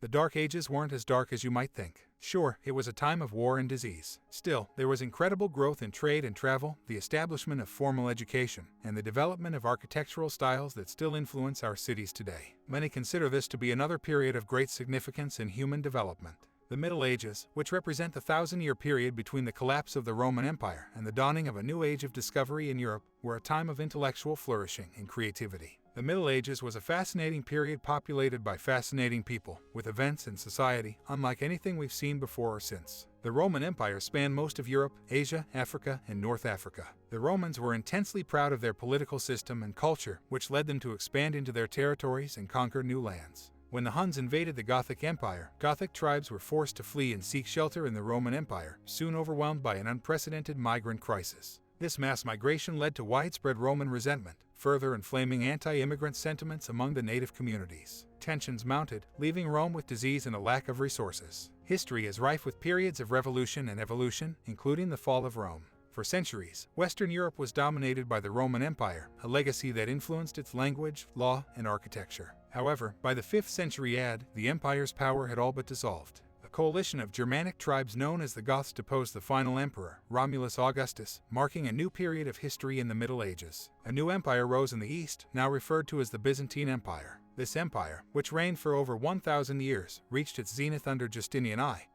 The Dark Ages weren't as dark as you might think. Sure, it was a time of war and disease. Still, there was incredible growth in trade and travel, the establishment of formal education, and the development of architectural styles that still influence our cities today. Many consider this to be another period of great significance in human development. The Middle Ages, which represent the 1,000-year period between the collapse of the Roman Empire and the dawning of a new age of discovery in Europe, were a time of intellectual flourishing and creativity. The Middle Ages was a fascinating period populated by fascinating people, with events and society unlike anything we've seen before or since. The Roman Empire spanned most of Europe, Asia, Africa, and North Africa. The Romans were intensely proud of their political system and culture, which led them to expand into their territories and conquer new lands. When the Huns invaded the Gothic Empire, Gothic tribes were forced to flee and seek shelter in the Roman Empire, soon overwhelmed by an unprecedented migrant crisis. This mass migration led to widespread Roman resentment, further inflaming anti-immigrant sentiments among the native communities. Tensions mounted, leaving Rome with disease and a lack of resources. History is rife with periods of revolution and evolution, including the fall of Rome. For centuries, Western Europe was dominated by the Roman Empire, a legacy that influenced its language, law, and architecture. However, by the 5th century AD, the empire's power had all but dissolved. A coalition of Germanic tribes known as the Goths deposed the final emperor, Romulus Augustus, marking a new period of history in the Middle Ages. A new empire rose in the east, now referred to as the Byzantine Empire. This empire, which reigned for over 1,000 years, reached its zenith under Justinian I,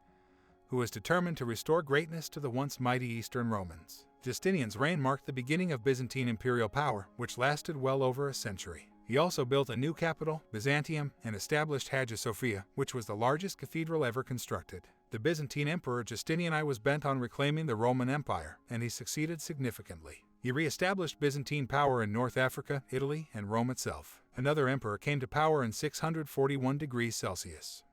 who was determined to restore greatness to the once mighty Eastern Romans. Justinian's reign marked the beginning of Byzantine imperial power, which lasted well over a century. He also built a new capital, Byzantium, and established Hagia Sophia, which was the largest cathedral ever constructed. The Byzantine Emperor Justinian I was bent on reclaiming the Roman Empire, and he succeeded significantly. He re-established Byzantine power in North Africa, Italy, and Rome itself. Another emperor came to power in 641 degrees Celsius,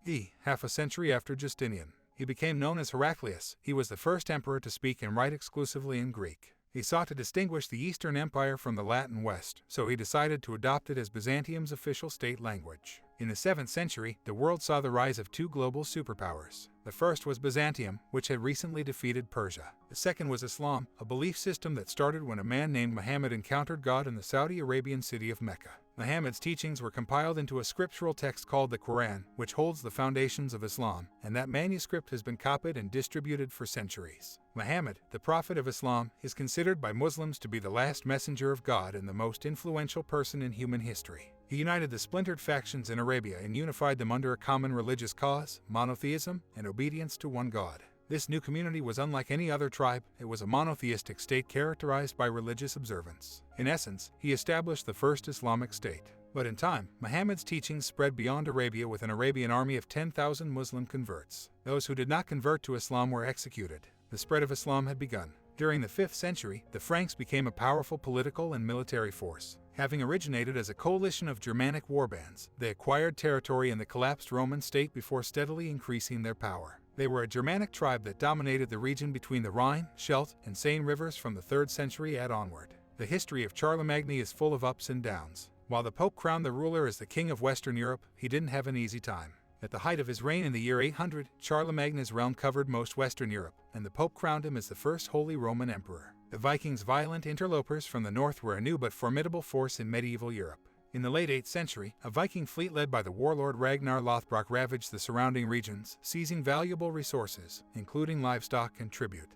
half a century after Justinian. He became known as Heraclius. He was the first emperor to speak and write exclusively in Greek. He sought to distinguish the Eastern Empire from the Latin West, so he decided to adopt it as Byzantium's official state language. In the 7th century, the world saw the rise of two global superpowers. The first was Byzantium, which had recently defeated Persia. The second was Islam, a belief system that started when a man named Muhammad encountered God in the Saudi Arabian city of Mecca. Muhammad's teachings were compiled into a scriptural text called the Quran, which holds the foundations of Islam, and that manuscript has been copied and distributed for centuries. Muhammad, the prophet of Islam, is considered by Muslims to be the last messenger of God and the most influential person in human history. He united the splintered factions in Arabia and unified them under a common religious cause, monotheism, and obedience to one God. This new community was unlike any other tribe. It was a monotheistic state characterized by religious observance. In essence, he established the first Islamic state. But in time, Muhammad's teachings spread beyond Arabia with an Arabian army of 10,000 Muslim converts. Those who did not convert to Islam were executed. The spread of Islam had begun. During the 5th century, the Franks became a powerful political and military force. Having originated as a coalition of Germanic warbands, they acquired territory in the collapsed Roman state before steadily increasing their power. They were a Germanic tribe that dominated the region between the Rhine, Scheldt, and Seine rivers from the 3rd century AD onward. The history of Charlemagne is full of ups and downs. While the Pope crowned the ruler as the king of Western Europe, he didn't have an easy time. At the height of his reign in the year 800, Charlemagne's realm covered most Western Europe, and the Pope crowned him as the first Holy Roman Emperor. The Vikings' violent interlopers from the north were a new but formidable force in medieval Europe. In the late 8th century, a Viking fleet led by the warlord Ragnar Lothbrok ravaged the surrounding regions, seizing valuable resources, including livestock and tribute.